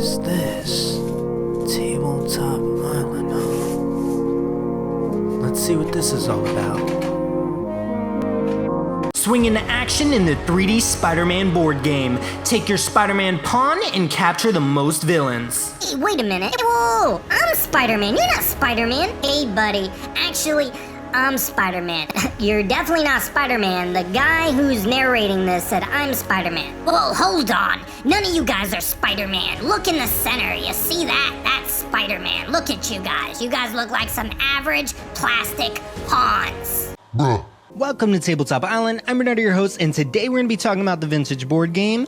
is this? Tabletop Island, huh? Let's see what this is all about. Swing into action in the 3D Spider-Man board game. Take your Spider-Man pawn and capture the most villains. Hey, wait a minute. Whoa, I'm Spider-Man. You're not Spider-Man. Hey, buddy. Actually, I'm Spider-Man. You're definitely not Spider-Man. The guy who's narrating this said I'm Spider-Man. Whoa, hold on. None of you guys are Spider-Man. Look in the center. You see that? That's Spider-Man. Look at you guys. You guys look like some average plastic pawns. Bruh. Welcome to Tabletop Island. I'm Bernardo, your host, and today we're going to be talking about the vintage board game,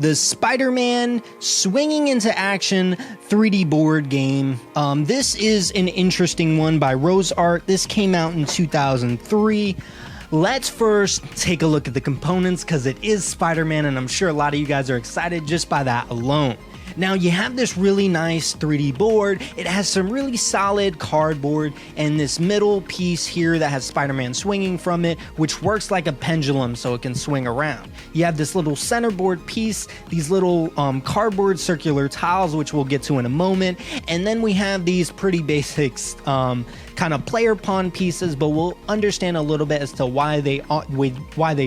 the Spider-Man Swinging into Action 3D board game. This is an interesting one by RoseArt. This came out in 2003. Let's first take a look at the components because it is Spider-Man, and I'm sure a lot of you guys are excited just by that alone. Now you have this really nice 3D board. It has some really solid cardboard and this middle piece here that has Spider-Man swinging from it, which works like a pendulum so it can swing around. You have this little centerboard piece, these little cardboard circular tiles, which we'll get to in a moment. And then we have these pretty basics kind of player pawn pieces, but we'll understand a little bit as to why they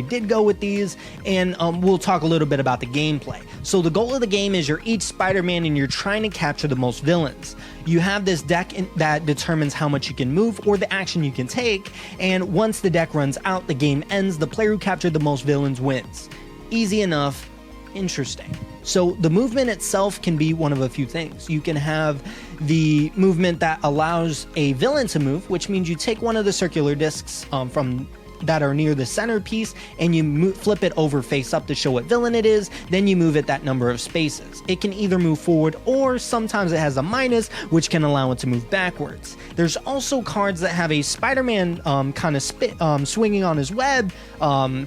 did go with these, and we'll talk a little bit about the gameplay. So the goal of the game is you're each Spider-Man and you're trying to capture the most villains. You have this deck that determines how much you can move or the action you can take, and once the deck runs out, the game ends. The player who captured the most villains wins. Easy enough, interesting. So the movement itself can be one of a few things. You can have the movement that allows a villain to move, which means you take one of the circular discs from that are near the centerpiece and you flip it over face up to show what villain it is, then you move it that number of spaces. It can either move forward or sometimes it has a minus, which can allow it to move backwards. There's also cards that have a Spider-Man kind of swinging on his web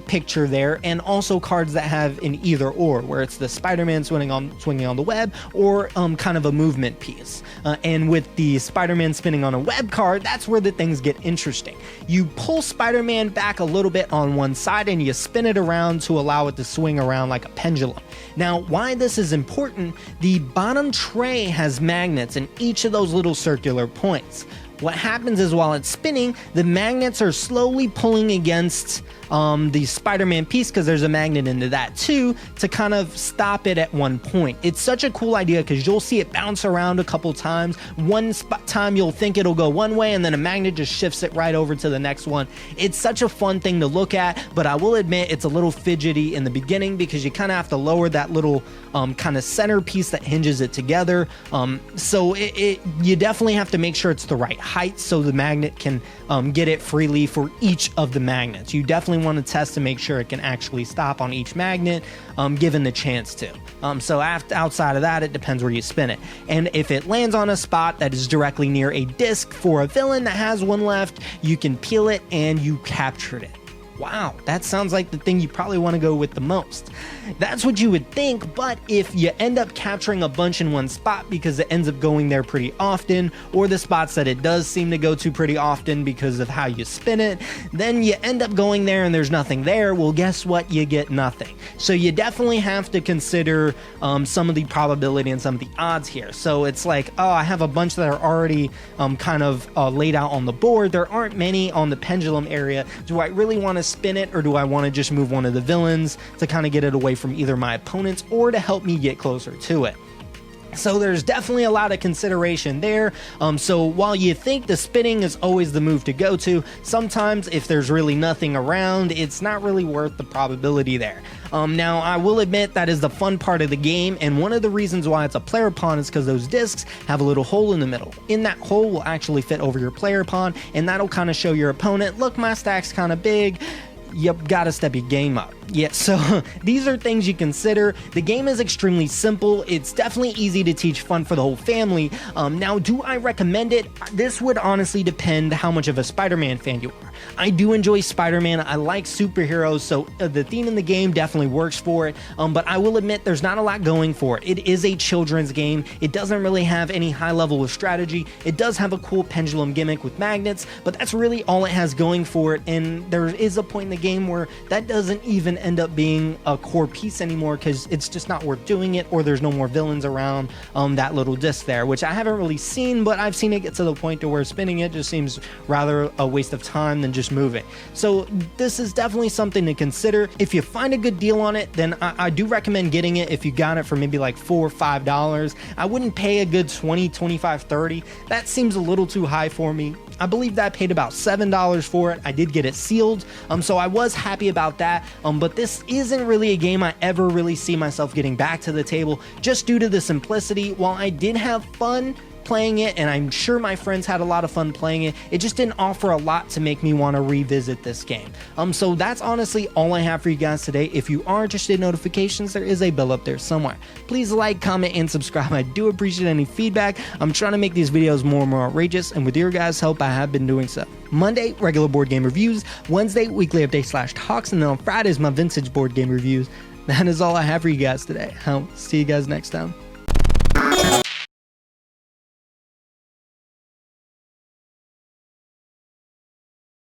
picture there, and also cards that have an either or, where it's the Spider-Man swinging on the web or kind of a movement piece. And with the Spider-Man spinning on a web card, that's where the things get interesting. You pull Spider-Man back a little bit on one side and you spin it around to allow it to swing around like a pendulum. Now, why this is important, the bottom tray has magnets in each of those little circular points. What happens is while it's spinning, the magnets are slowly pulling against the Spider-Man piece, because there's a magnet into that too, to kind of stop it at one point. It's such a cool idea because you'll see it bounce around a couple times. One time you'll think it'll go one way and then a magnet just shifts it right over to the next one. It's such a fun thing to look at, but I will admit it's a little fidgety in the beginning because you kind of have to lower that little kind of center piece that hinges it together. So you definitely have to make sure it's the right height so the magnet can get it freely for each of the magnets. You definitely want to test to make sure it can actually stop on each magnet given the chance to. So outside of that, it depends where you spin it. And if it lands on a spot that is directly near a disc for a villain that has one left, you can peel it and you captured it. Wow, that sounds like the thing you probably want to go with the most. That's what you would think, but if you end up capturing a bunch in one spot because it ends up going there pretty often, or the spots that it does seem to go to pretty often because of how you spin it, then you end up going there and there's nothing there. Well, guess what? You get nothing. So you definitely have to consider some of the probability and some of the odds here. So it's like, oh, I have a bunch that are already kind of laid out on the board. There aren't many on the pendulum area. Do I really want to spin it, or do I want to just move one of the villains to kind of get it away from either my opponents or to help me get closer to it? So there's definitely a lot of consideration there. So while you think the spinning is always the move to go to, sometimes if there's really nothing around, it's not really worth the probability there. Now, I will admit that is the fun part of the game, and one of the reasons why it's a player pawn is because those discs have a little hole in the middle. In that hole will actually fit over your player pawn, and that'll kind of show your opponent, look, my stack's kind of big. You gotta step your game up. Yeah, so these are things you consider. The game is extremely simple. It's definitely easy to teach, fun for the whole family. Now, do I recommend it? This would honestly depend how much of a Spider-Man fan you are. I do enjoy Spider-Man. I like superheroes, so the theme in the game definitely works for it. But I will admit there's not a lot going for it. It is a children's game. It doesn't really have any high level of strategy. It does have a cool pendulum gimmick with magnets, but that's really all it has going for it. And there is a point in the game where that doesn't even end up being a core piece anymore because it's just not worth doing it, or there's no more villains around that little disc there, which I haven't really seen, but I've seen it get to the point to where spinning it just seems rather a waste of time than just moving. So this is definitely something to consider. If you find a good deal on it, then I do recommend getting it. If you got it for maybe like $4 or $5, I wouldn't pay a good $20, $25, $30. That seems a little too high for me. I believe that I paid about $7 for it. I did get it sealed, so I was happy about that. But this isn't really a game I ever really see myself getting back to the table, just due to the simplicity. While I did have fun playing it, and I'm sure my friends had a lot of fun playing it, it just didn't offer a lot to make me want to revisit this game. So that's honestly all I have for you guys today. If you are interested in notifications, there is a bell up there somewhere. Please like, comment, and subscribe. I do appreciate any feedback. I'm trying to make these videos more and more outrageous, and with your guys' help, I have been doing so. Monday, regular board game reviews. Wednesday, weekly update / talks, and then on Fridays, my vintage board game reviews. That is all I have for you guys today. I'll see you guys next time.